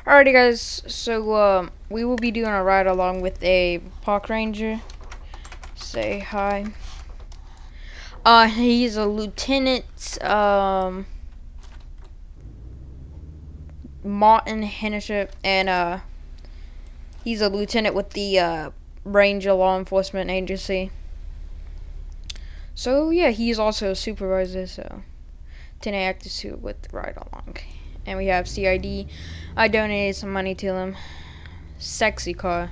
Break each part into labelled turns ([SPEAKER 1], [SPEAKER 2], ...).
[SPEAKER 1] Alrighty, guys. So we will be doing a ride along with a park ranger. Say hi. He's a lieutenant. Martin Hendership, and he's a lieutenant with the Ranger Law Enforcement Agency. So yeah, he's also a supervisor. So 10 active suit with the ride along, and we have CID. I donated some money to him. Sexy car.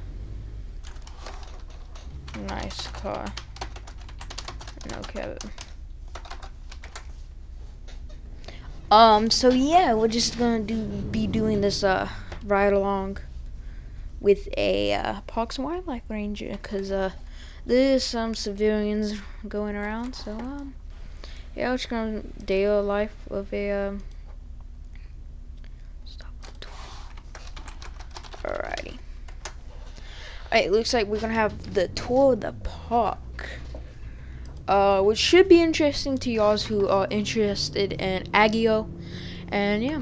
[SPEAKER 1] Nice car. No cabin. So yeah, we're just gonna be doing this ride along with a Parks and Wildlife Ranger, cause there's some civilians going around. So yeah, we're just gonna daily life of a stop. Alrighty. Alright, looks like we're gonna have the tour of the park. Which should be interesting to y'all who are interested in Aigio. And yeah,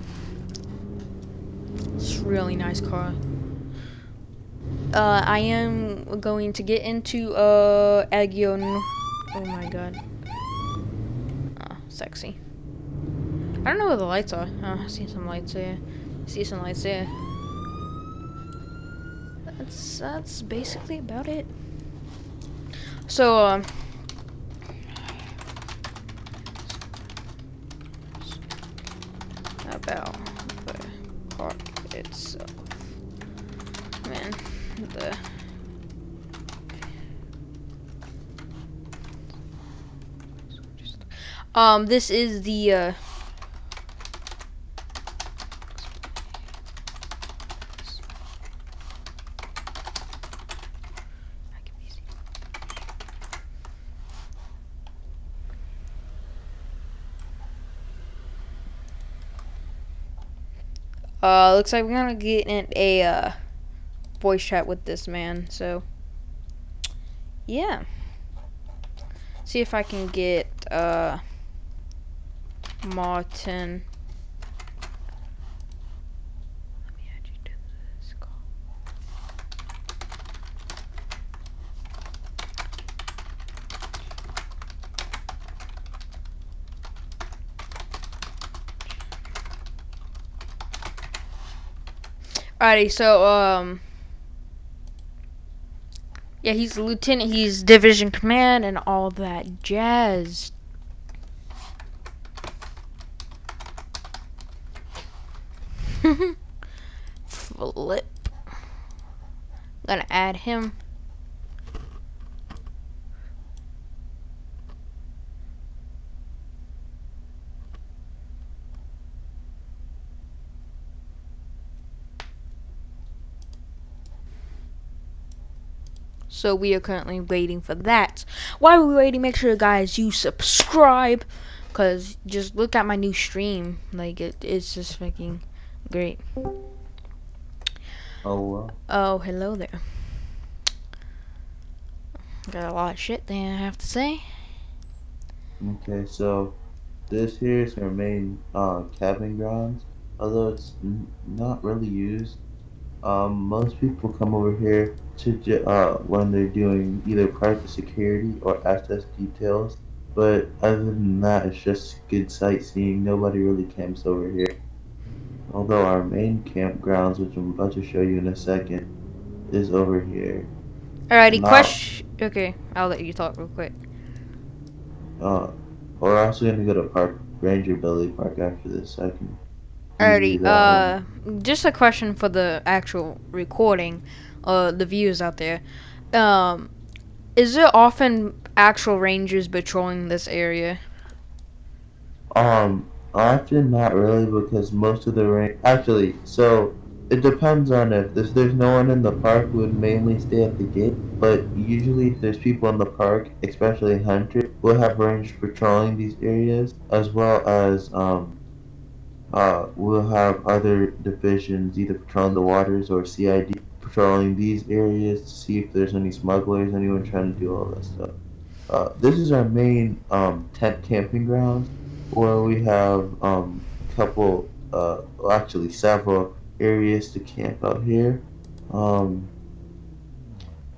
[SPEAKER 1] it's a really nice car. I am going to get into Aigio. Oh my god. Sexy. I don't know where the lights are. I see some lights there. See some lights there. That's basically about it. So about the park itself. Man, the this is the looks like we're gonna get in a voice chat with this man. So yeah, see if I can get Martin. Let me add you to this call. Alrighty, so yeah, he's a lieutenant, he's division command and all that jazz. Flip. Gonna add him. So we are currently waiting for that. While we're waiting, make sure guys you subscribe, cause just look at my new stream. Like it's just fucking great.
[SPEAKER 2] Oh well.
[SPEAKER 1] Oh, hello there. Got a lot of shit there I have to say.
[SPEAKER 2] Okay, so this here is our main camping grounds. Although it's not really used. Most people come over here to when they're doing either private security or access details. But other than that, it's just good sightseeing. Nobody really camps over here. Although our main campgrounds, which I'm about to show you in a second, is over here.
[SPEAKER 1] Alrighty,
[SPEAKER 2] Not
[SPEAKER 1] question. Okay, I'll let you talk real quick.
[SPEAKER 2] uh, we're also gonna go to Park Ranger Billy Park after this. So I can give you
[SPEAKER 1] Alrighty,
[SPEAKER 2] the
[SPEAKER 1] just a question for the actual recording, the viewers out there. Um, is there often actual rangers patrolling this area?
[SPEAKER 2] Often not really because most of the rain actually, so it depends on if there's no one in the park, we would mainly stay at the gate. But usually if there's people in the park, especially hunters, we'll have rangers patrolling these areas as well as we'll have other divisions either patrolling the waters or CID patrolling these areas to see if there's any smugglers, anyone trying to do all that stuff. This is our main tent camping grounds where we have a couple, well, actually several areas to camp out here. Um,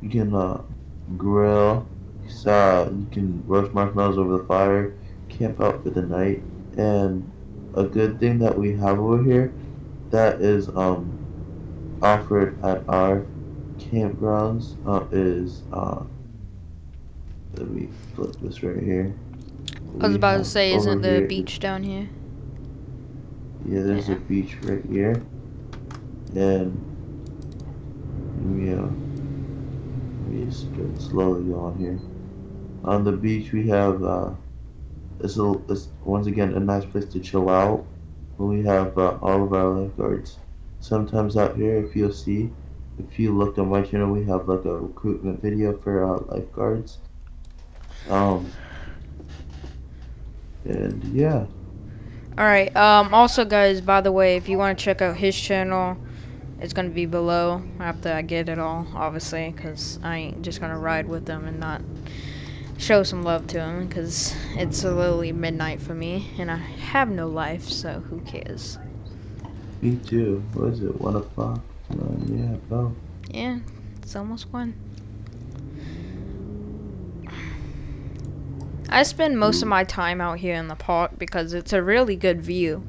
[SPEAKER 2] you can grill, you can roast marshmallows over the fire, camp out for the night, and a good thing that we have over here that is offered at our campgrounds is let me flip this right here.
[SPEAKER 1] I was
[SPEAKER 2] We
[SPEAKER 1] about to
[SPEAKER 2] have
[SPEAKER 1] say,
[SPEAKER 2] over
[SPEAKER 1] isn't the
[SPEAKER 2] here,
[SPEAKER 1] beach down here?
[SPEAKER 2] yeah, there's a
[SPEAKER 1] Yeah.
[SPEAKER 2] beach right here, and we just get slowly going here. On the beach, we have it's once again a nice place to chill out. We have all of our lifeguards. Sometimes out here, if you look on my channel, we have like a recruitment video for lifeguards. Um, and yeah,
[SPEAKER 1] Alright, also guys, by the way, if you want to check out his channel, it's gonna be below after I get it all, obviously, because I ain't just gonna ride with them and not show some love to him, because it's literally midnight for me, and I have no life, so who cares?
[SPEAKER 2] me too. What is it? 1 o'clock? Yeah, bro.
[SPEAKER 1] Yeah, it's almost one. I spend most of
[SPEAKER 2] Ooh,
[SPEAKER 1] my time out here in the park because it's a really good view,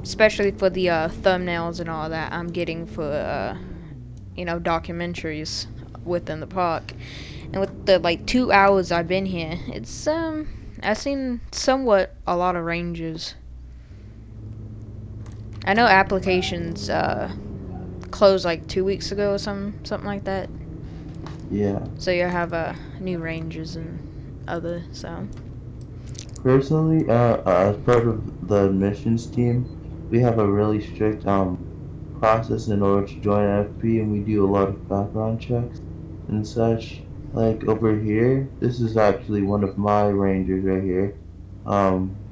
[SPEAKER 1] especially for the thumbnails and all that I'm getting for documentaries within the park. And with the like 2 hours I've been here, it's I've seen somewhat a lot of ranges. I know applications closed like 2 weeks ago or something like that.
[SPEAKER 2] yeah.
[SPEAKER 1] So you have new ranges and other so.
[SPEAKER 2] Personally, as part of the admissions team, we have a really strict process in order to join NFP, and we do a lot of background checks and such. Like over here, this is actually one of my rangers right here.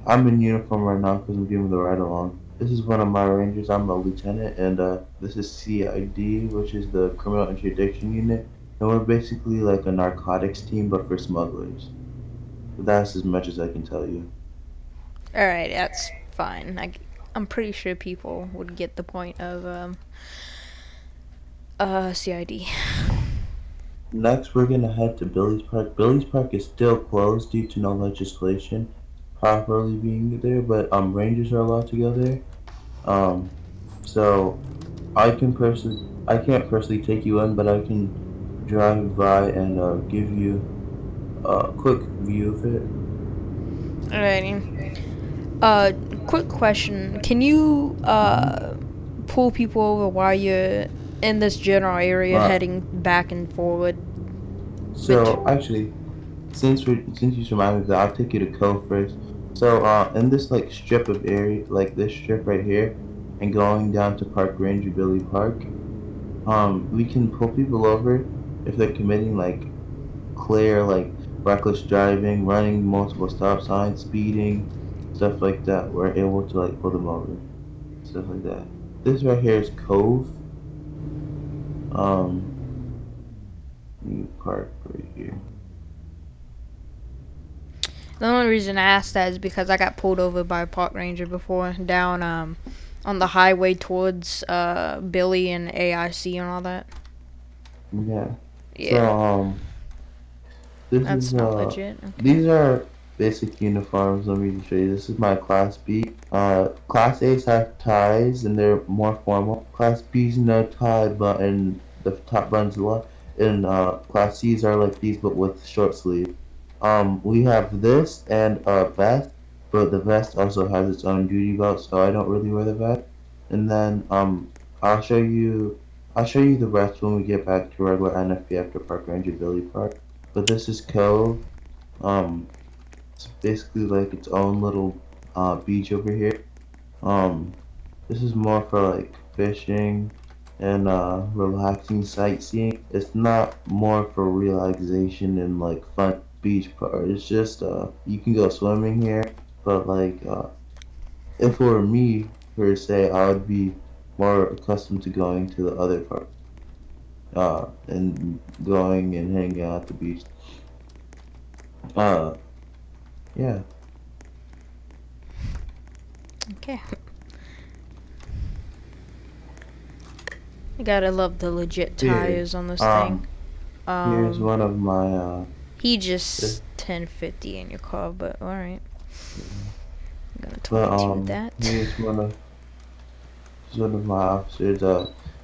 [SPEAKER 2] I'm in uniform right now because I'm doing the ride along. This is one of my rangers. I'm a lieutenant, and this is CID, which is the Criminal Interdiction Unit, and we're basically like a narcotics team, but for smugglers. That's as much as I can tell you.
[SPEAKER 1] All right, that's fine. I'm pretty sure people would get the point of CID.
[SPEAKER 2] Next, we're gonna head to Billy's Park. Billy's Park is still closed due to no legislation properly being there, but rangers are allowed to go there. Um, so I can't personally take you in, but I can drive by and give you a quick view of it.
[SPEAKER 1] Alrighty. Uh, quick question: can you
[SPEAKER 2] Hmm.
[SPEAKER 1] pull people over while you're in this general area,
[SPEAKER 2] Uh,
[SPEAKER 1] heading back and forward? Bet.
[SPEAKER 2] so actually, since you reminded me of that, I'll take you to Cove first. So in this like strip of area, like this strip right here, and going down to Park Ranger Billy Park. We can pull people over if they're committing like clear, like reckless driving, running multiple stop signs, speeding, stuff like that. We're able to like pull them over, stuff like that. This right here is Cove. Um, you park right here.
[SPEAKER 1] The only reason I asked that is because I got pulled over by a park ranger before down on the highway towards Billy and AIC and all that.
[SPEAKER 2] Yeah. So
[SPEAKER 1] Yeah,
[SPEAKER 2] this is
[SPEAKER 1] that's not legit. Okay.
[SPEAKER 2] these are basic uniforms. Let me show you. This is my Class B. Class A's have ties and they're more formal. Class B's no tie button. The top button's low. And Class C's are like these but with short sleeve. We have this and a vest, but the vest also has its own duty belt, so I don't really wear the vest. And then I'll show you I'll show you the rest when we get back to regular NFP after Park Ranger Billy Park. But this is Cove. Um, it's basically like its own little beach over here. Um, this is more for like fishing and relaxing sightseeing. It's not more for relaxation and like fun beach part. It's just you can go swimming here, but like if it were me per se, I would be more accustomed to going to the other part and going and hanging out at the beach. Uh, yeah.
[SPEAKER 1] Okay. I gotta love the legit
[SPEAKER 2] Here,
[SPEAKER 1] tires on this thing.
[SPEAKER 2] um, here's
[SPEAKER 1] Um,
[SPEAKER 2] one of my
[SPEAKER 1] he
[SPEAKER 2] this,
[SPEAKER 1] just 1050 in your car, but alright. I'm gonna
[SPEAKER 2] but
[SPEAKER 1] 22 that.
[SPEAKER 2] here's one of my officers.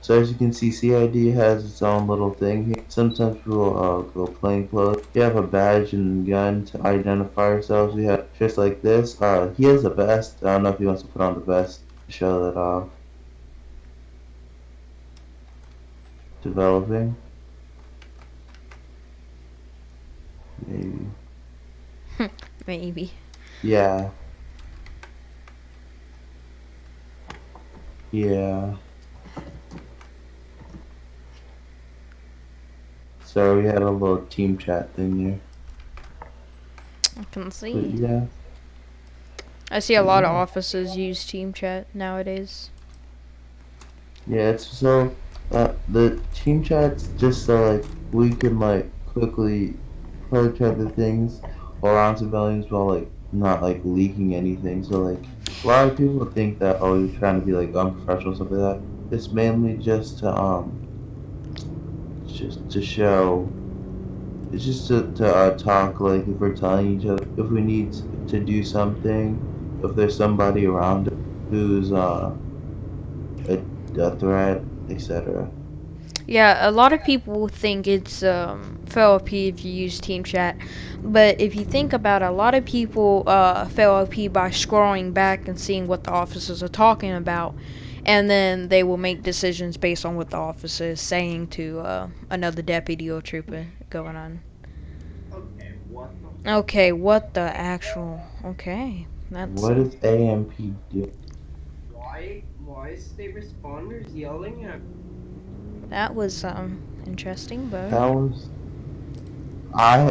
[SPEAKER 2] So as you can see, CID has its own little thing here. Sometimes people go plain clothes. We have a badge and gun to identify ourselves. We have just like this. He has a vest. I don't know if he wants to put on the vest to show that off. Developing, maybe.
[SPEAKER 1] Maybe.
[SPEAKER 2] Yeah, yeah. So we had a little team chat thing there.
[SPEAKER 1] I can
[SPEAKER 2] But
[SPEAKER 1] see.
[SPEAKER 2] yeah,
[SPEAKER 1] I see a
[SPEAKER 2] but
[SPEAKER 1] lot of
[SPEAKER 2] yeah.
[SPEAKER 1] offices use team chat nowadays.
[SPEAKER 2] Yeah, it's so the team chats just so like we can like quickly tell each other things around civilians while like not like leaking anything. So like a lot of people think that oh you're trying to be like unprofessional or something like that. It's mainly just to show it's just to talk like if we're telling each other if we need to do something, if there's somebody around us who's a, a threat, etc.
[SPEAKER 1] Yeah, a lot of people think it's fail OP if you use team chat, but if you think about it, a lot of people fail OP by scrolling back and seeing what the officers are talking about, and then they will make decisions based on what the officer is saying to another deputy or trooper going on. Okay, what the actual? Okay, that's
[SPEAKER 2] What does AMP do?
[SPEAKER 1] that was interesting, but
[SPEAKER 2] That was I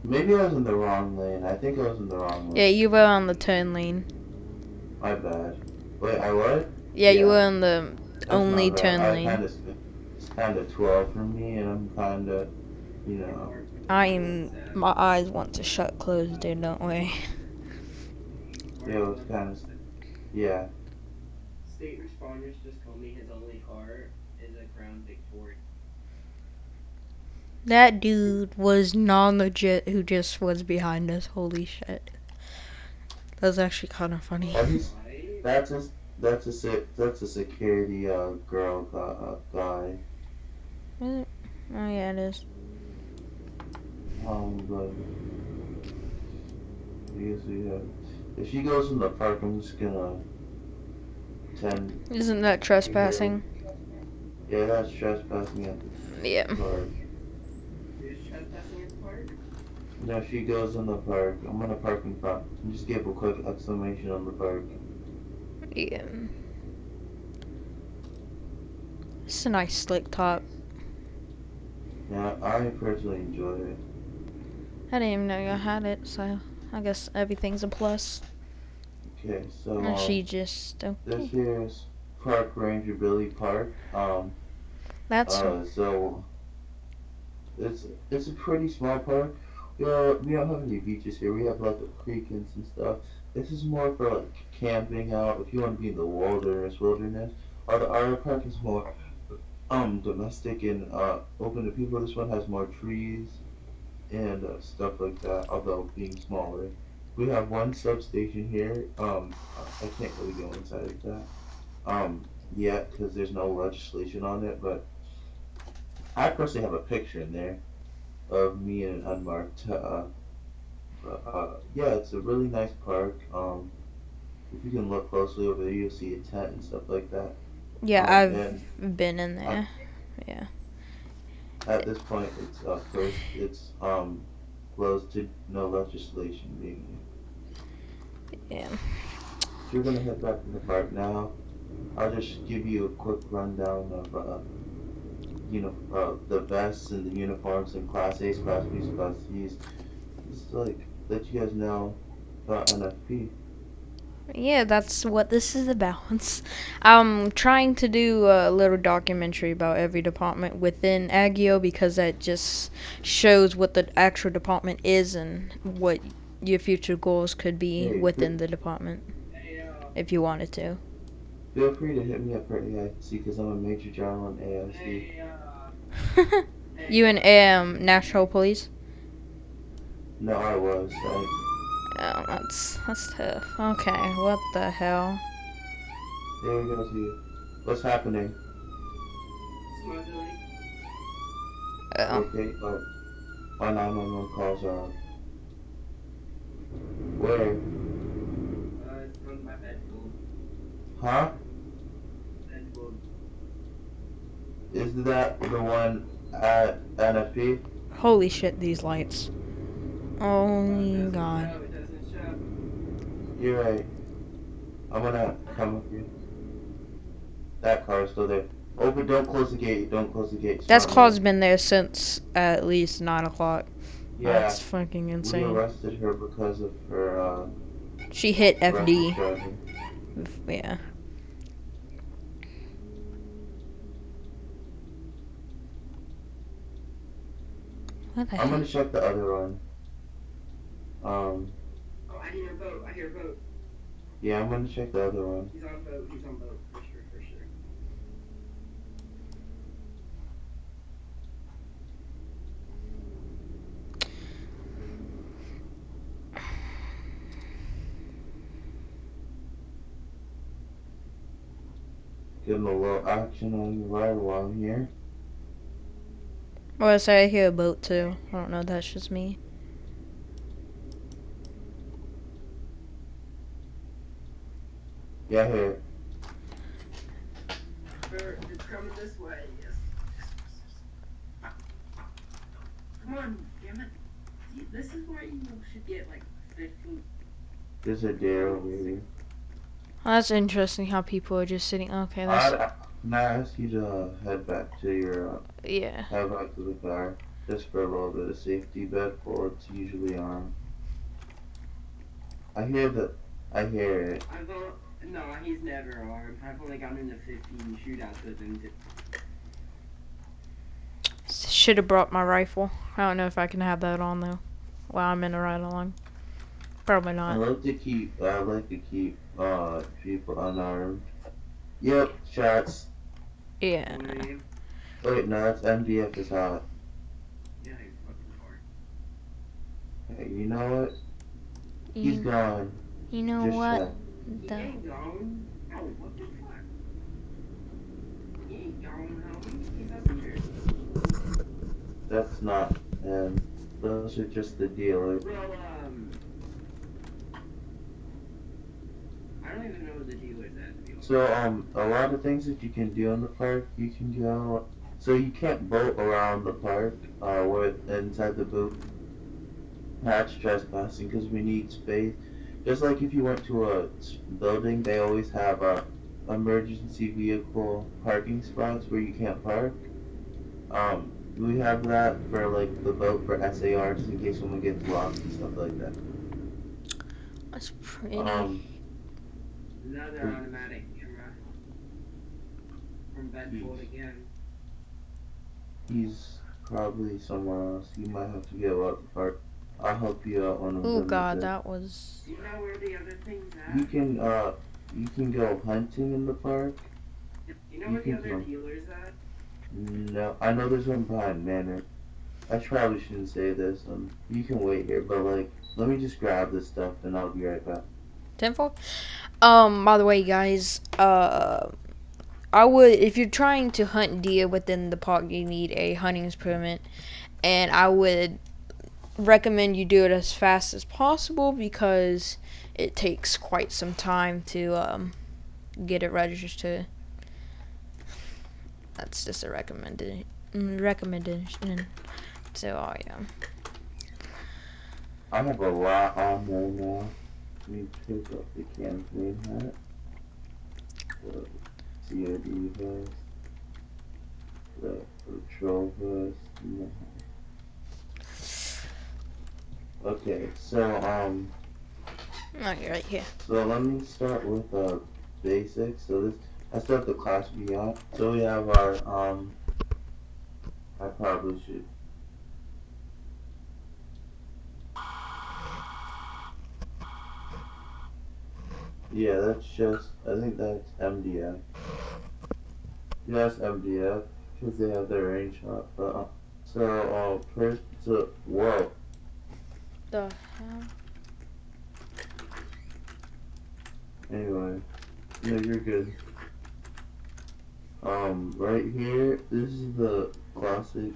[SPEAKER 2] maybe I was in the wrong lane. I think I was in the wrong
[SPEAKER 1] yeah,
[SPEAKER 2] lane.
[SPEAKER 1] you were on the turn lane.
[SPEAKER 2] My bad. Wait, I what?
[SPEAKER 1] Yeah, you were
[SPEAKER 2] Yeah,
[SPEAKER 1] on the
[SPEAKER 2] that's my
[SPEAKER 1] only
[SPEAKER 2] bad.
[SPEAKER 1] turn
[SPEAKER 2] I
[SPEAKER 1] lane.
[SPEAKER 2] kind of it's kind of 12 for me, and I'm kind of
[SPEAKER 1] My eyes want to shut closed there, don't we?
[SPEAKER 2] it's kind of yeah.
[SPEAKER 1] That dude was non-legit who just was behind us. Holy shit. That was actually kind of funny.
[SPEAKER 2] Have you? That's a that's a security girl guy.
[SPEAKER 1] Is it? Oh yeah, it is.
[SPEAKER 2] But I guess we have. If she goes in the park, I'm just gonna pretend
[SPEAKER 1] Isn't that
[SPEAKER 2] to hear.
[SPEAKER 1] trespassing?
[SPEAKER 2] Yeah, that's trespassing at the
[SPEAKER 1] Yeah.
[SPEAKER 2] park. Now if she goes in the park, I'm gonna park in front. And just give a quick exclamation on the park.
[SPEAKER 1] Yeah. It's a nice slick top.
[SPEAKER 2] Yeah, I personally enjoy it.
[SPEAKER 1] I didn't even know you had it, so I guess everything's a plus.
[SPEAKER 2] Okay, so
[SPEAKER 1] And she just
[SPEAKER 2] this
[SPEAKER 1] okay.
[SPEAKER 2] here is Park Ranger Billy Park.
[SPEAKER 1] That's
[SPEAKER 2] So it's a pretty small park. We don't have any beaches here. We have like a creek and some stuff. This is more for like camping out. If you want to be in the wilderness. Our park is more domestic and open to people. This one has more trees and stuff like that. Although being smaller, we have one substation here. I can't really go inside of that yet because there's no legislation on it. But I personally have a picture in there of me in an unmarked. Yeah, it's a really nice park. If you can look closely over there, you'll see a tent and stuff like that.
[SPEAKER 1] yeah.
[SPEAKER 2] And
[SPEAKER 1] I've been in
[SPEAKER 2] at,
[SPEAKER 1] there. Yeah.
[SPEAKER 2] at this point, it's closed. It's closed to no legislation being here.
[SPEAKER 1] Yeah.
[SPEAKER 2] So we're gonna head back to the park now. I'll just give you a quick rundown of the vests and the uniforms and Class A's, Class B's, Class C's. Just like let you guys know about NFP.
[SPEAKER 1] Yeah, that's what this is about. I'm trying to do a little documentary about every department within Aigio because that just shows what the actual department is and what your future goals could be
[SPEAKER 2] Hey,
[SPEAKER 1] within the department if you wanted to.
[SPEAKER 2] Feel free to hit me up for AIC because I'm a major general on AIC.
[SPEAKER 1] You in National Police?
[SPEAKER 2] No, I was.
[SPEAKER 1] Oh, that's tough. Okay, what the hell?
[SPEAKER 2] There we go to you. What's happening?
[SPEAKER 1] Oh,
[SPEAKER 2] Okay, but my 911 calls are where? Huh? Is that the one at NFP?
[SPEAKER 1] holy shit! These lights. Oh my god.
[SPEAKER 2] You're right. I'm gonna come with you. That car is still there. Open, don't close the gate. Don't close the gate.
[SPEAKER 1] That
[SPEAKER 2] Smart
[SPEAKER 1] claw's
[SPEAKER 2] move.
[SPEAKER 1] been there since at least 9 o'clock.
[SPEAKER 2] Yeah,
[SPEAKER 1] That's fucking
[SPEAKER 2] we
[SPEAKER 1] insane.
[SPEAKER 2] arrested her because of her
[SPEAKER 1] She hit
[SPEAKER 2] reckless
[SPEAKER 1] FD.
[SPEAKER 2] driving.
[SPEAKER 1] Yeah. What the
[SPEAKER 2] I'm
[SPEAKER 1] hell?
[SPEAKER 2] gonna check the other one. Um, yeah, I'm gonna check the other one. Give him a little action on the ride while I'm here.
[SPEAKER 1] Well, I say I hear a boat too. I don't know. That's just me.
[SPEAKER 2] Yeah, here. There's a deer over here.
[SPEAKER 1] Oh, that's interesting how people are just sitting. Okay, that's
[SPEAKER 2] Can I ask you to
[SPEAKER 1] yeah.
[SPEAKER 2] head back to the car, just for a little bit of safety. Bedford's usually on. I hear the, I hear it.
[SPEAKER 1] Should have brought my rifle. I don't know if I can have that on though while I'm in a ride along. Probably not.
[SPEAKER 2] I like to keep, people unarmed. Yep, shots.
[SPEAKER 1] Yeah.
[SPEAKER 2] Wait, no, that's MDF is hot. Hey, you know what? He's
[SPEAKER 1] You,
[SPEAKER 2] gone.
[SPEAKER 1] you know
[SPEAKER 2] Just
[SPEAKER 1] what?
[SPEAKER 2] check.
[SPEAKER 1] The,
[SPEAKER 2] That's not him. Those are just the dealers. So, a lot of things that you can do in the park, you can go. So you can't boat around the park, with inside the boot. That's trespassing because we need space. Just like if you went to a building, they always have emergency vehicle parking spots where you can't park. We have that for like the boat for SAR just in case someone gets lost and stuff like that.
[SPEAKER 1] that's pretty.
[SPEAKER 2] Um, he's, he's probably somewhere else. You might have to go out the park. I'll help you out when I'm
[SPEAKER 1] Oh
[SPEAKER 2] done with
[SPEAKER 1] god,
[SPEAKER 2] this.
[SPEAKER 1] that was.
[SPEAKER 2] You can you can go hunting in the park. You can come. No, I know there's one behind Manor. I probably shouldn't say this. You can wait here, but like, let me just grab this stuff and I'll be right back.
[SPEAKER 1] Tenfold? By the way, guys, I would, if you're trying to hunt deer within the park, you need a hunting permit, and I would recommend you do it as fast as possible because it takes quite some time to get it registered. That's just a recommendation. So, oh yeah.
[SPEAKER 2] I have a lot on there now. Let me pick up the campaign hat, the COD vest, the patrol vest. No. Okay,
[SPEAKER 1] Oh, you're right here.
[SPEAKER 2] so let me start with basics. I start the class B on. So we have our I probably should. Yeah, that's just. I think that's MDF. Yeah, that's MDF because they have their range up. But so whoa.
[SPEAKER 1] The hell?
[SPEAKER 2] Anyway, no, you're good. Right here, this is the classic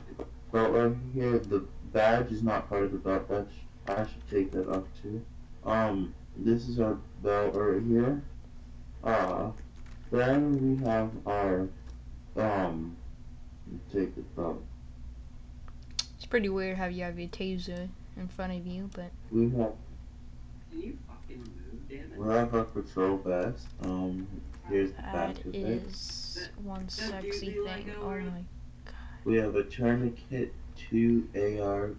[SPEAKER 2] belt right here. The badge is not part of the belt. I should take that off too. This is our belt right here. Uh, then we have our um. Take the belt.
[SPEAKER 1] It's pretty weird how you have your taser in front of you, but
[SPEAKER 2] We have
[SPEAKER 3] Can you fucking move, damn it?
[SPEAKER 2] we have our patrol vest. Here's the back
[SPEAKER 1] that
[SPEAKER 2] of it.
[SPEAKER 1] is one
[SPEAKER 3] That dude
[SPEAKER 1] sexy
[SPEAKER 3] we let
[SPEAKER 1] thing.
[SPEAKER 3] go
[SPEAKER 1] Oh
[SPEAKER 3] early.
[SPEAKER 1] my god.
[SPEAKER 2] We have a tourniquet, two AR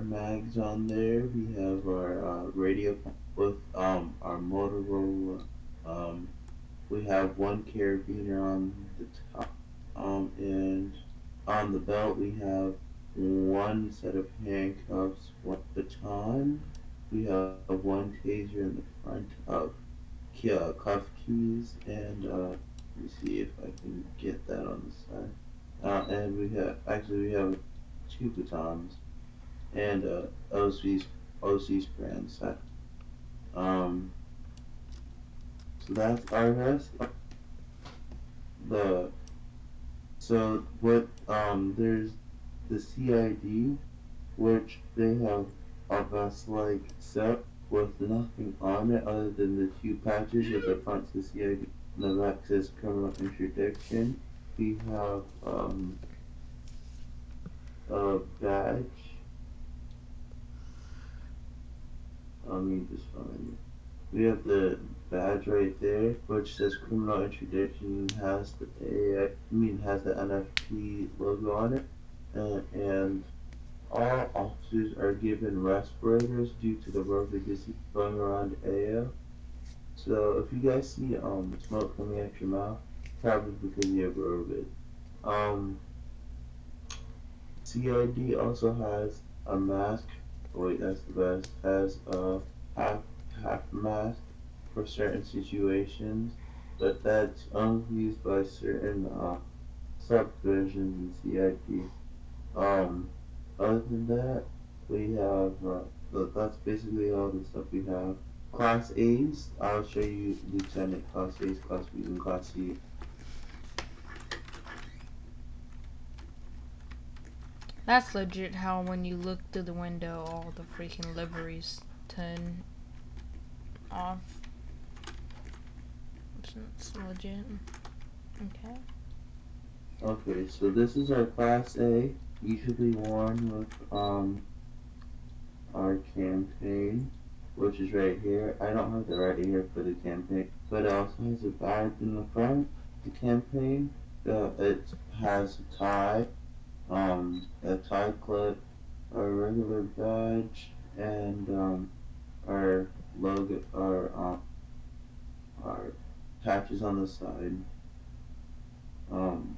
[SPEAKER 2] mags on there. We have our radio with our Motorola. Um, we have one carabiner on the top. And on the belt we have one set of handcuffs, one baton. We have one taser in the front of cuff keys, and let me see if I can get that on the side. And we have two batons and OC spray on the side. Um, so that's our vest. The so what there's the CID, which they have a vest like set with nothing on it other than the two patches at the front says CID and the back says criminal interdiction. We have a badge. Let me just find it. We have the badge right there, which says criminal interdiction, has the has the NFP logo on it, and all officers are given respirators due to the road disease going around Aigio. So if you guys see smoke coming out your mouth, probably because you have COVID. Um, CID also has a mask. Wait, that's the best. Has a half mask for certain situations, but that's only used by certain subdivisions in CID. Um, Other than that, we have that's basically all the stuff we have. Class A's. I'll show you Lieutenant Class A's, Class B's, and Class C.
[SPEAKER 1] That's legit how when you look through the window all the freaking liveries turn off. It's legit. Okay.
[SPEAKER 2] Okay, so this is our Class A, usually worn with our campaign, which is right here. I don't have the right here for the campaign, but it also has a badge in the front. The campaign, it has a tie clip, a regular badge, and our logo, our patches on the side. Um,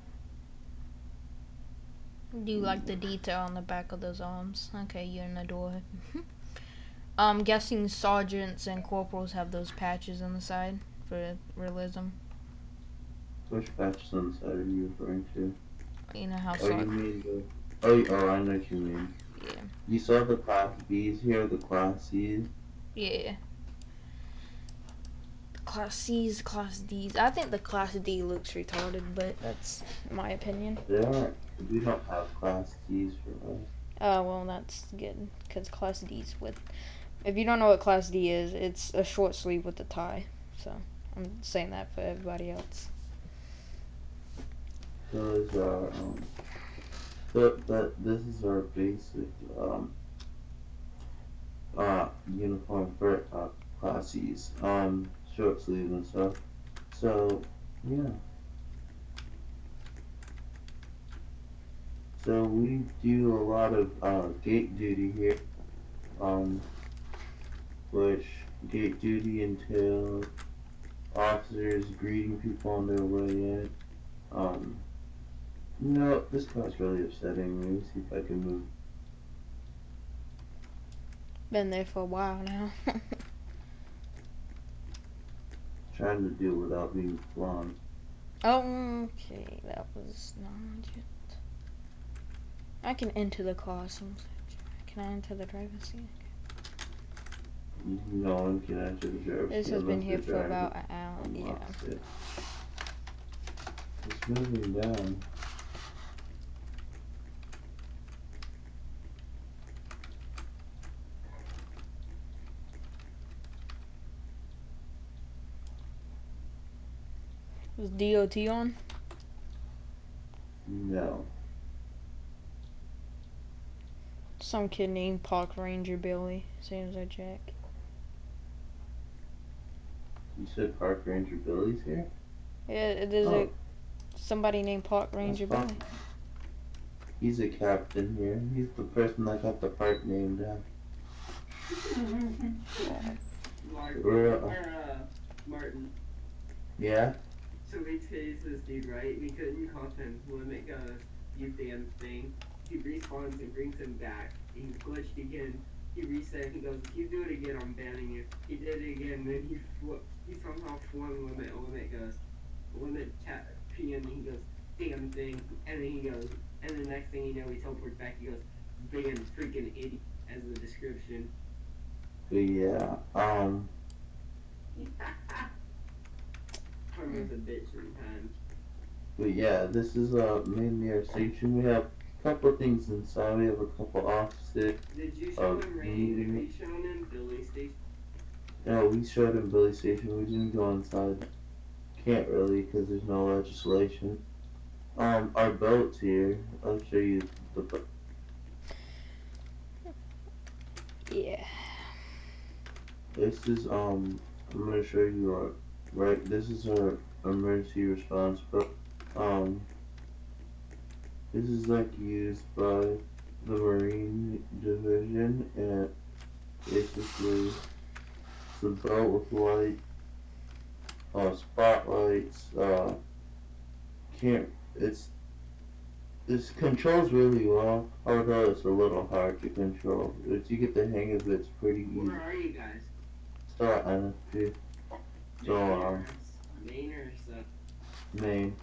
[SPEAKER 1] Do you like the detail on the back of those arms? Okay, you're in the door. I'm guessing sergeants and corporals have those patches on the side for realism.
[SPEAKER 2] which patches on the side are you referring to?
[SPEAKER 1] You know how
[SPEAKER 2] Oh, you
[SPEAKER 1] sergeant.
[SPEAKER 2] mean the? Oh, I know what you mean.
[SPEAKER 1] Yeah.
[SPEAKER 2] You saw the Class B's here, the Class C's.
[SPEAKER 1] Yeah. Class C's, Class D's. I think the Class D looks retarded, but that's my opinion.
[SPEAKER 2] They aren't. We don't have Class C's for us.
[SPEAKER 1] Well, that's good, because Class D's with. If you don't know what Class D is, it's a short sleeve with a tie. So, I'm saying that for everybody else.
[SPEAKER 2] Those are so that this is our basic uniform for Class C's. Short sleeves and stuff. So yeah. So we do a lot of gate duty here. Um, which gate duty entails officers greeting people on their way in. Um, this car's really upsetting. Let me see if I can move.
[SPEAKER 1] Been there for a while now.
[SPEAKER 2] trying to do without being flawed.
[SPEAKER 1] Oh, okay, that was not legit. I can enter the car. Can I enter the driver's seat?
[SPEAKER 2] No one can enter the driver's
[SPEAKER 1] This
[SPEAKER 2] seat
[SPEAKER 1] has been
[SPEAKER 2] unless
[SPEAKER 1] here
[SPEAKER 2] the
[SPEAKER 1] for
[SPEAKER 2] driver
[SPEAKER 1] about an hour. Yeah.
[SPEAKER 2] unlocks it. It's moving down.
[SPEAKER 1] Was DOT on?
[SPEAKER 2] No.
[SPEAKER 1] Some kid named Park Ranger Billy. Same as I Jack.
[SPEAKER 2] You said Park Ranger Billy's here?
[SPEAKER 1] Yeah, there's
[SPEAKER 2] Oh,
[SPEAKER 1] somebody named Park
[SPEAKER 2] that's
[SPEAKER 1] Ranger
[SPEAKER 2] fine.
[SPEAKER 1] Billy.
[SPEAKER 2] He's a captain here. He's the person that got the park named after.
[SPEAKER 3] Martin.
[SPEAKER 2] Yeah?
[SPEAKER 3] So we tased this dude, right? We couldn't cuff him. Limit goes, you damn thing. He respawns and brings him back. He glitched again. He reset. He goes, if you do it again, I'm banning you. He did it again. Then he somehow flung Limit. Limit goes, Limit tap P and he goes, damn thing. And then he goes, and the next thing you know, he teleports back. He goes, ban freaking idiot as the description.
[SPEAKER 2] But yeah,
[SPEAKER 3] Karma's a bitch sometimes.
[SPEAKER 2] but yeah, this is mainly our station. We have a couple of things inside. We have a couple offices.
[SPEAKER 3] Did you show him Rain? Have you shown him Billy Station?
[SPEAKER 2] No, we showed him Billy Station. We didn't go inside. Can't really because there's no legislation. Our boat's here. I'll show you the boat.
[SPEAKER 1] Yeah.
[SPEAKER 2] This is I'm gonna show you our right. This is our emergency response boat. This is like used by the Marine Division, and basically it's a boat with light, spotlights. Can't This controls really well, although it's a little hard to control. If you get the hang of it, it's pretty easy.
[SPEAKER 3] Where are you guys?
[SPEAKER 2] Still at NFP. So,
[SPEAKER 3] Maine or
[SPEAKER 2] Maine.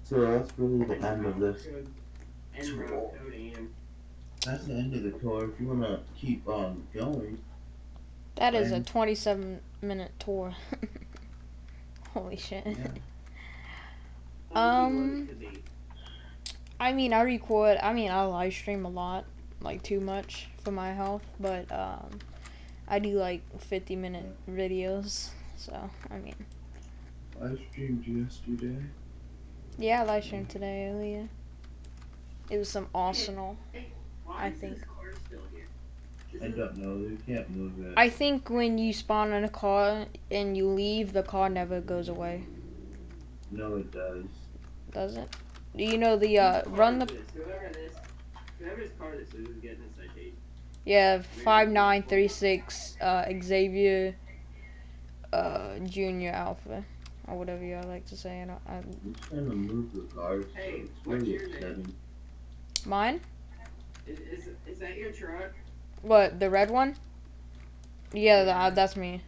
[SPEAKER 2] So that's really the end of this tour. That's the end of the tour. If you wanna keep on going.
[SPEAKER 1] That is a 27-minute tour. Holy shit.
[SPEAKER 2] Yeah.
[SPEAKER 1] I mean, I live stream a lot, like too much for my health, but I do like 50-minute videos, so I mean.
[SPEAKER 2] I streamed yesterday.
[SPEAKER 1] Yeah, I live streamed today earlier. It was some Arsenal, I think.
[SPEAKER 2] I don't know, they can't move it.
[SPEAKER 1] I think when you spawn in a car and you leave, the car never goes away.
[SPEAKER 2] No, it does.
[SPEAKER 1] Does it? Do you know the run the?
[SPEAKER 3] Whoever's car this is getting a citation.
[SPEAKER 1] Yeah, 5936 Xavier Junior Alpha, or whatever you like to say.
[SPEAKER 2] I'm trying to move the cars, so
[SPEAKER 3] Hey,
[SPEAKER 2] it's
[SPEAKER 3] what's
[SPEAKER 2] really
[SPEAKER 3] your
[SPEAKER 2] upsetting.
[SPEAKER 3] name?
[SPEAKER 1] Mine?
[SPEAKER 3] Is that your truck?
[SPEAKER 1] What, the red one? Yeah, that's me.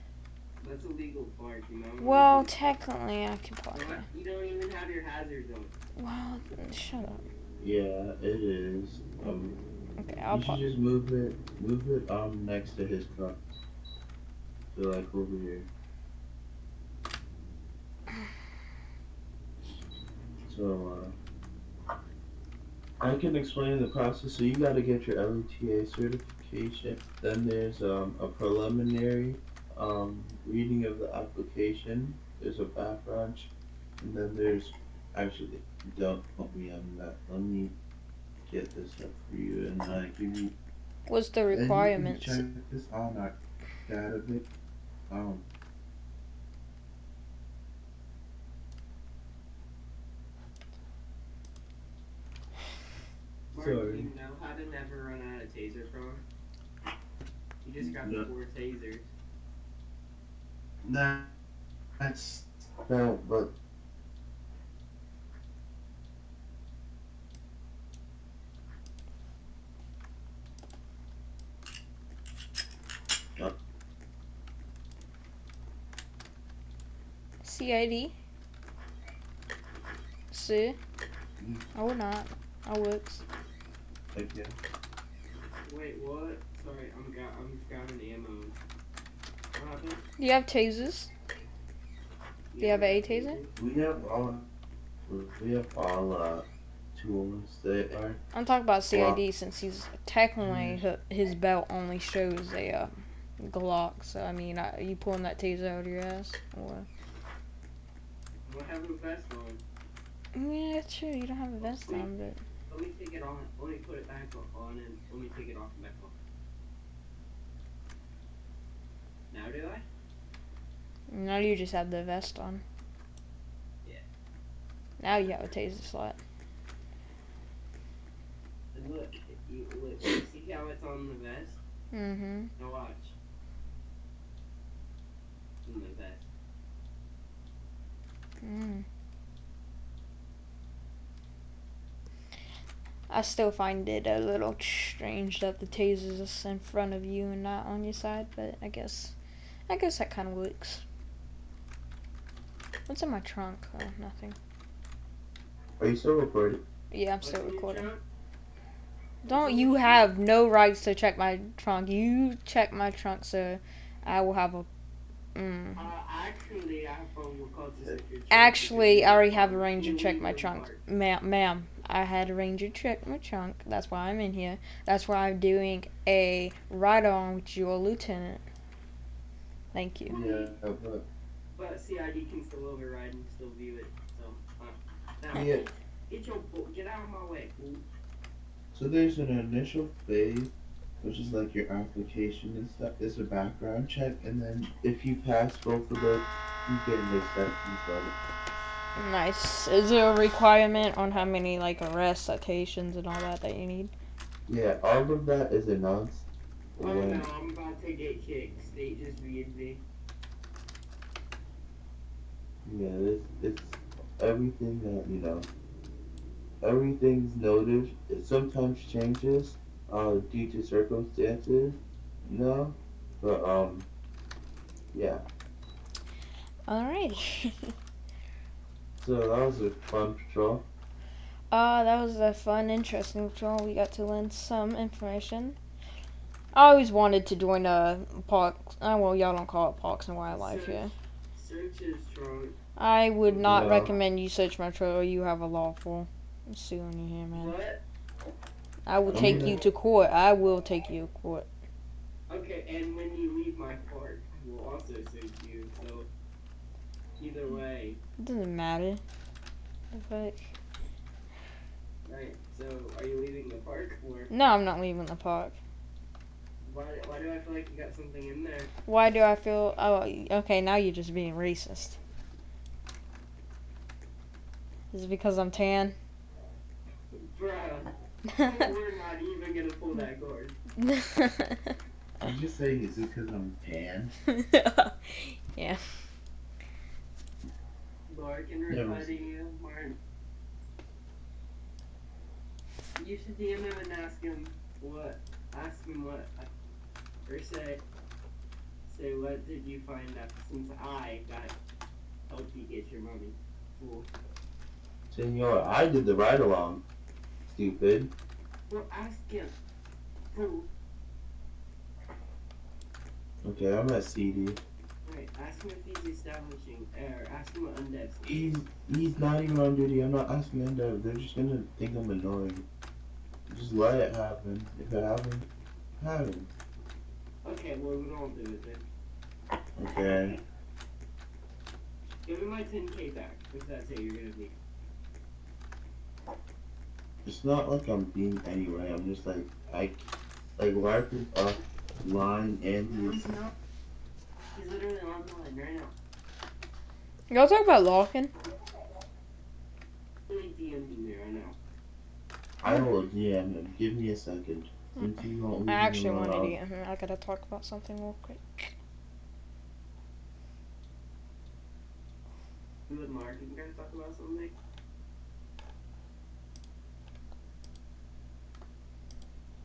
[SPEAKER 3] That's a legal park, you know?
[SPEAKER 1] Well, technically I can park it.
[SPEAKER 3] You don't even have your hazards on.
[SPEAKER 1] Well, shut up.
[SPEAKER 2] Yeah, it is.
[SPEAKER 1] Okay, I'll
[SPEAKER 2] you
[SPEAKER 1] park.
[SPEAKER 2] should just move it next to his car. So like over here. So I can explain the process. So you gotta get your LETA certification. Then there's a preliminary reading of the application. There's a background check, and then there's actually don't quote me on that. Let me get this up for you, and I give you.
[SPEAKER 1] What's the requirements?
[SPEAKER 2] And you can check this on our database.
[SPEAKER 3] Mark, do you know how to never run out of taser prone? You just got 4 tasers.
[SPEAKER 2] That's no, but
[SPEAKER 1] CID. See? Or not. I works.
[SPEAKER 2] Okay.
[SPEAKER 3] Wait, what? Sorry, I'm grabbing ammo. What happened?
[SPEAKER 1] Do you have tasers? Do you
[SPEAKER 3] Yeah,
[SPEAKER 1] have
[SPEAKER 3] we
[SPEAKER 1] a
[SPEAKER 3] got
[SPEAKER 1] taser?
[SPEAKER 3] tasers.
[SPEAKER 2] We have all tools that are
[SPEAKER 1] I'm talking about
[SPEAKER 2] blocked.
[SPEAKER 1] CID since he's technically his belt only shows a Glock. So I mean, you pulling that taser out of your ass? Or
[SPEAKER 3] I have a vest on.
[SPEAKER 1] yeah, true. You don't have a vest
[SPEAKER 3] Wait,
[SPEAKER 1] on, but
[SPEAKER 3] let me take it on. Let me put it back on and let me take it off and back on. Now do I?
[SPEAKER 1] now you just have the vest on.
[SPEAKER 3] Yeah.
[SPEAKER 1] Now you have a taser slot.
[SPEAKER 3] And look, you see how it's on the vest?
[SPEAKER 1] Mm-hmm.
[SPEAKER 3] Now watch. In the vest.
[SPEAKER 1] Mm. I still find it a little strange that the taser's is in front of you and not on your side, but I guess that kind of works. What's in my trunk? Oh, nothing.
[SPEAKER 2] Are you still recording?
[SPEAKER 1] Yeah, I'm
[SPEAKER 3] What's
[SPEAKER 1] still
[SPEAKER 3] in your
[SPEAKER 1] recording.
[SPEAKER 3] trunk? What's
[SPEAKER 1] Don't
[SPEAKER 3] in your
[SPEAKER 1] you
[SPEAKER 3] trunk?
[SPEAKER 1] have no rights to check my trunk? You check my trunk, sir. I will have a. Mm.
[SPEAKER 3] Actually, I have probable cause to search your trunk because
[SPEAKER 1] Actually,
[SPEAKER 3] you're
[SPEAKER 1] I already have a
[SPEAKER 3] parked
[SPEAKER 1] ranger check my
[SPEAKER 3] illegally
[SPEAKER 1] trunk,
[SPEAKER 3] parked.
[SPEAKER 1] ma'am. I had a ranger check my trunk. That's why I'm in here. That's why I'm doing a ride on with your lieutenant. Thank you.
[SPEAKER 2] Yeah,
[SPEAKER 3] But CID can still override and still view it. So, now
[SPEAKER 2] yeah.
[SPEAKER 3] get out of my way, fool.
[SPEAKER 2] So there's an initial phase, which is like your application and stuff. It's a background check, and then if you pass both of those, you get an acceptance letter.
[SPEAKER 1] Nice. Is there a requirement on how many like arrests, citations, and all that you need?
[SPEAKER 2] Yeah, all of that is announced
[SPEAKER 3] Oh no,
[SPEAKER 2] when.
[SPEAKER 3] I'm about to get kicked. State just viewed me.
[SPEAKER 2] Yeah, it's everything that everything's noted. It sometimes changes, due to circumstances. No, but yeah.
[SPEAKER 1] Alrighty.
[SPEAKER 2] So that was a fun patrol.
[SPEAKER 1] That was a fun, interesting patrol. We got to learn some information. I always wanted to join a park. Well, y'all don't call it parks and wildlife
[SPEAKER 3] Search,
[SPEAKER 1] here.
[SPEAKER 3] search his trunk.
[SPEAKER 1] I would not
[SPEAKER 2] No,
[SPEAKER 1] recommend you search my trailer. You have a lawful. I'm suing you here, man.
[SPEAKER 3] What?
[SPEAKER 1] I will
[SPEAKER 2] I'm
[SPEAKER 1] take you
[SPEAKER 2] gonna.
[SPEAKER 1] to court. I will take you to court.
[SPEAKER 3] Okay, and when you leave my park, I will also search you. So either way,
[SPEAKER 1] It doesn't matter. But
[SPEAKER 3] right? So are you leaving the park or
[SPEAKER 1] no, I'm not leaving the park.
[SPEAKER 3] why do I feel like you got something in there?
[SPEAKER 1] Why do I feel? Oh, okay. Now you're just being racist. Is it because I'm tan?
[SPEAKER 3] Bruh, we're not even gonna pull that guard.
[SPEAKER 2] Did you say is it because I'm tan?
[SPEAKER 1] Yeah.
[SPEAKER 3] Laura can
[SPEAKER 2] Never.
[SPEAKER 3] reply to you, Martin. You should DM him and ask him what. Ask him what. Or say what did you find out since I got helped you get your money, fool.
[SPEAKER 2] Senor, I did the ride along. Stupid.
[SPEAKER 3] Well, ask him, fool.
[SPEAKER 2] Okay, I'm at CD.
[SPEAKER 3] Right, ask him if he's establishing, or ask him what undevs
[SPEAKER 2] He's he's not even on duty. I'm not asking them to. They're just gonna think I'm annoying. Just let it happen. If it happens, it happens.
[SPEAKER 3] Okay, well, we don't do it then.
[SPEAKER 2] Okay.
[SPEAKER 3] Give me my 10K back, if that's how you're gonna be.
[SPEAKER 2] It's not like I'm being anyway. I'm just like Larkin's offline and
[SPEAKER 3] No,
[SPEAKER 2] he's
[SPEAKER 3] he's not. He's literally on the line right now.
[SPEAKER 1] Y'all talk about Larkin?
[SPEAKER 3] He DM'd me right now.
[SPEAKER 2] I will DM him. Give me a second. Since he won't
[SPEAKER 1] I
[SPEAKER 2] leave me
[SPEAKER 1] actually
[SPEAKER 2] alone,
[SPEAKER 1] wanted to get him. I gotta talk about something real quick.
[SPEAKER 3] You and Mark, you guys talk about something?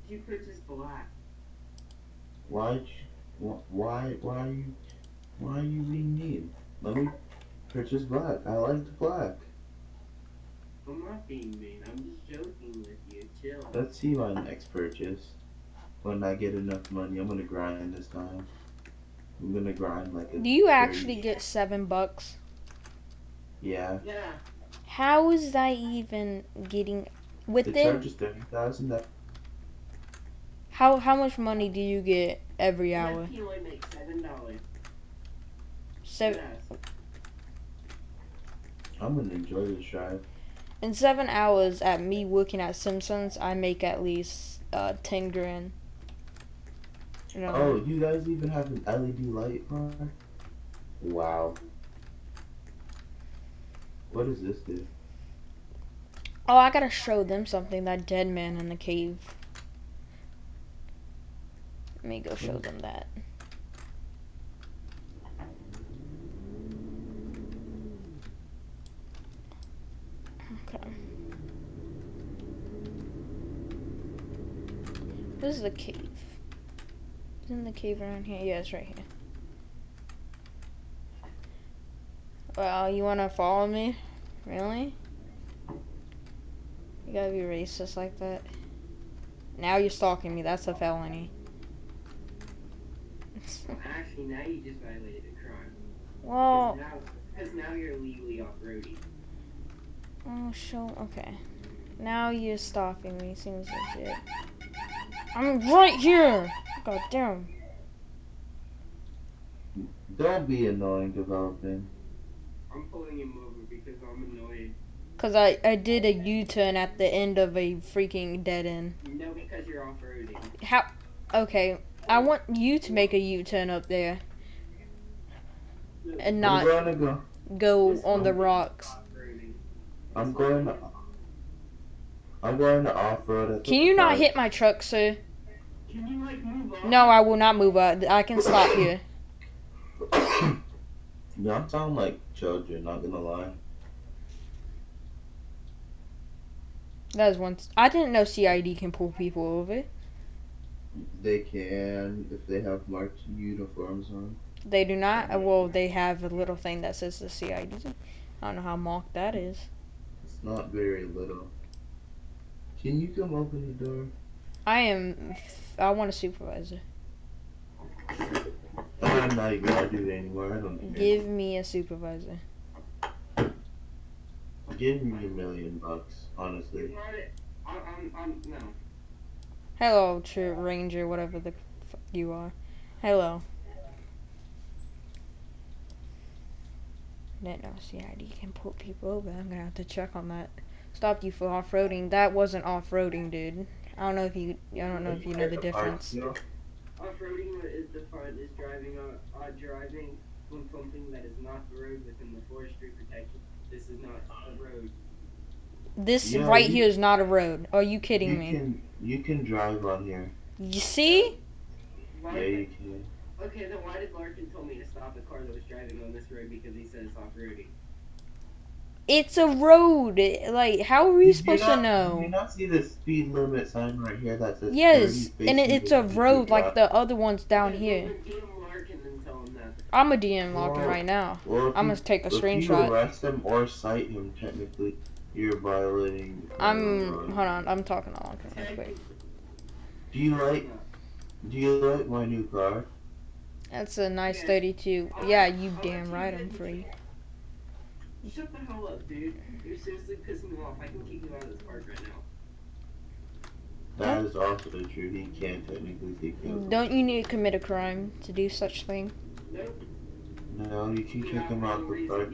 [SPEAKER 3] You purchased black.
[SPEAKER 2] why are you being mean? Purchase black. I like black.
[SPEAKER 3] I'm not being mean. I'm just joking with you. Chill.
[SPEAKER 2] Let's see my next purchase. When I get enough money, I'm gonna grind this time. I'm gonna grind like a
[SPEAKER 1] Do you
[SPEAKER 2] dirty.
[SPEAKER 1] actually get $7?
[SPEAKER 2] Yeah.
[SPEAKER 3] Yeah.
[SPEAKER 1] How is that even getting
[SPEAKER 2] The
[SPEAKER 1] within?
[SPEAKER 2] charge is 30,000.
[SPEAKER 1] How much money do you get every hour?
[SPEAKER 3] NFP only makes $7.
[SPEAKER 1] Seven
[SPEAKER 3] Yes.
[SPEAKER 2] I'm gonna enjoy this drive.
[SPEAKER 1] in 7 hours at me working at Simpsons, I make at least 10 grand. You
[SPEAKER 2] Oh,
[SPEAKER 1] know.
[SPEAKER 2] you guys even have an LED light bar? Wow. What does this do?
[SPEAKER 1] Oh, I gotta show them something. That dead man in the cave. Let me go show them that. Okay. This is the cave. Isn't the cave around here? Yeah, it's right here. Well, you wanna follow me? Really? You gotta be racist like that. Now you're stalking me. That's a felony.
[SPEAKER 3] Well, actually, now you just violated a crime.
[SPEAKER 1] Well,
[SPEAKER 3] Because now you're legally off-roading.
[SPEAKER 1] oh, show. Okay. Now you're stalking me. Seems legit. I'm right here. God damn.
[SPEAKER 2] Don't be annoying developing.
[SPEAKER 3] I'm pulling him over because I'm annoyed.
[SPEAKER 1] Cause I did a U-turn at the end of a freaking dead end.
[SPEAKER 3] No, because you're off-roading.
[SPEAKER 1] How? Okay. I want you to make a U-turn up there and
[SPEAKER 2] I'm
[SPEAKER 1] not
[SPEAKER 2] gonna go.
[SPEAKER 1] go on the rocks.
[SPEAKER 3] Off-roading.
[SPEAKER 2] I'm going to. I'm going to off road at the
[SPEAKER 1] Can you not
[SPEAKER 2] park.
[SPEAKER 1] hit my truck, sir?
[SPEAKER 3] Can you, like, move on?
[SPEAKER 1] No, I will not move up. I can stop here.
[SPEAKER 2] Y'all sound like children, not gonna lie.
[SPEAKER 1] That is one. I didn't know CID can pull people over.
[SPEAKER 2] They can if they have marked uniforms on.
[SPEAKER 1] They do not. Well, they have a little thing that says the CID. I don't know how mock that is.
[SPEAKER 2] It's not very little. Can you come open the door?
[SPEAKER 1] I want a supervisor.
[SPEAKER 2] I'm not even gonna do it anymore. I don't care.
[SPEAKER 1] Give me a supervisor.
[SPEAKER 2] Give me $1,000,000, honestly.
[SPEAKER 3] No.
[SPEAKER 1] Hello, Ranger, whatever the fuck you are. Hello. Didn't know CID can pull people over. I'm gonna have to check on that. Stopped you for off-roading. That wasn't off-roading, dude. I don't know if you know the difference.
[SPEAKER 3] Off-roading is defined as driving on something that is not the road within the forestry protection. This is not a road.
[SPEAKER 1] This right here is not a road. Are you kidding
[SPEAKER 2] me? You can drive on here.
[SPEAKER 1] You see?
[SPEAKER 2] Yeah, you can.
[SPEAKER 3] Okay, then why did Larkin tell me to stop a car that was driving on this road because he said it's off-roading?
[SPEAKER 1] It's a road. Like, how are we supposed to know?
[SPEAKER 2] Do you not see the speed limit sign right here that says
[SPEAKER 1] yes,
[SPEAKER 2] 30
[SPEAKER 1] and it's a road like the other ones down here. I'm a DM Larkin right now. I'm gonna take a screenshot.
[SPEAKER 2] If you arrest him or cite him, technically, you're violating.
[SPEAKER 1] Hold on. I'm talking to Larkin real quick.
[SPEAKER 2] Do you like my new car?
[SPEAKER 1] That's a nice 32. Yeah, you damn right I'm free.
[SPEAKER 3] Shut the hell up, dude. You're seriously pissing me off. I can kick you out of this park right now.
[SPEAKER 2] That is also true. He can technically take you.
[SPEAKER 1] Don't you need to commit a crime to do such thing?
[SPEAKER 3] Nope.
[SPEAKER 2] No, you can kick him out the park.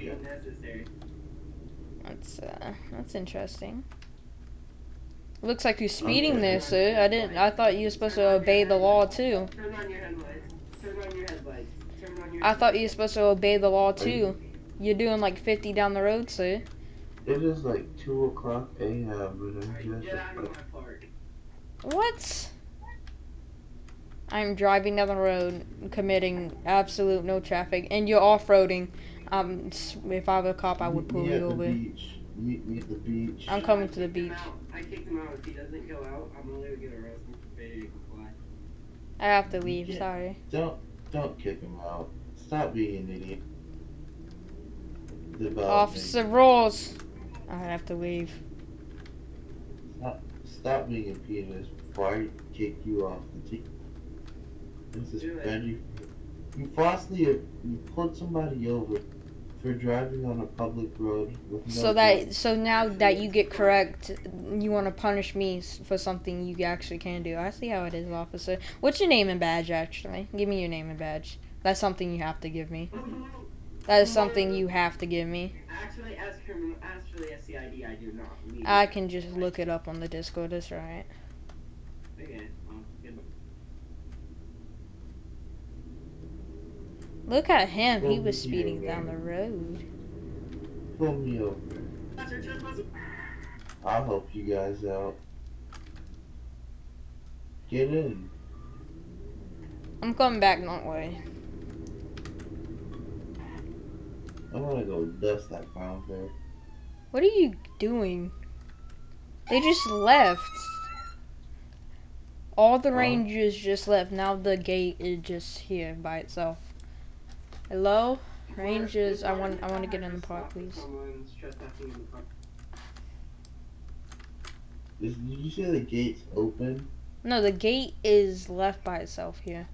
[SPEAKER 1] That's interesting. Looks like you're speeding there, sir. I thought you were supposed to obey the law too.
[SPEAKER 3] Turn on your headlights. Turn on your headlights. Turn on your
[SPEAKER 1] I thought you were supposed to obey the law too. You're doing like 50 down the road, sir.
[SPEAKER 2] It is like 2 o'clock a.m. and
[SPEAKER 3] Get out of my park.
[SPEAKER 1] What? I'm driving down the road, committing absolute no traffic, and you're off-roading. If I were a cop, I would pull you over.
[SPEAKER 2] Meet me at the beach.
[SPEAKER 1] I'm coming to the beach.
[SPEAKER 3] I kicked him out. If he doesn't go out, I'm gonna get arrested for failure to comply.
[SPEAKER 1] I have to leave. Sorry.
[SPEAKER 2] Don't kick him out. Stop being an idiot. development.
[SPEAKER 1] Officer rules. I have to leave.
[SPEAKER 2] Stop being a pianist before I kick you off the team and
[SPEAKER 3] Do it.
[SPEAKER 2] suspend you. You falsely you pulled somebody over for driving on a public road with no gun.
[SPEAKER 1] So now
[SPEAKER 3] Actually,
[SPEAKER 1] that you
[SPEAKER 3] it's
[SPEAKER 1] get
[SPEAKER 3] fun.
[SPEAKER 1] correct, you want to punish me for something you actually can do. I see how it is, officer. What's your name and badge, actually? Give me your name and badge. That's something you have to give me. That is something you have to give me.
[SPEAKER 3] Actually, as CID, I do not need.
[SPEAKER 1] I can just look it up on the Discord. That's right.
[SPEAKER 3] Okay. Goodbye.
[SPEAKER 1] Look at him. He
[SPEAKER 2] Pull
[SPEAKER 1] was
[SPEAKER 2] me
[SPEAKER 1] speeding
[SPEAKER 2] over.
[SPEAKER 1] down the road.
[SPEAKER 2] Pull me over.
[SPEAKER 3] Trespassing.
[SPEAKER 2] I'll help you guys out. Get in.
[SPEAKER 1] I'm coming back. Don't worry.
[SPEAKER 2] I'm gonna go dust that brown bear.
[SPEAKER 1] What are you doing? They just left. All the
[SPEAKER 2] Huh?
[SPEAKER 1] rangers just left. Now the gate is just here by itself. Hello, rangers. I want to get in the park, please.
[SPEAKER 3] Someone's trespassing in the park.
[SPEAKER 2] Did you say the gate's open?
[SPEAKER 1] No, the gate is left by itself here.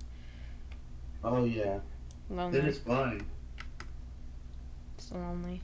[SPEAKER 2] Oh yeah. Then
[SPEAKER 1] Lonely.
[SPEAKER 2] it's fine.
[SPEAKER 1] It's lonely.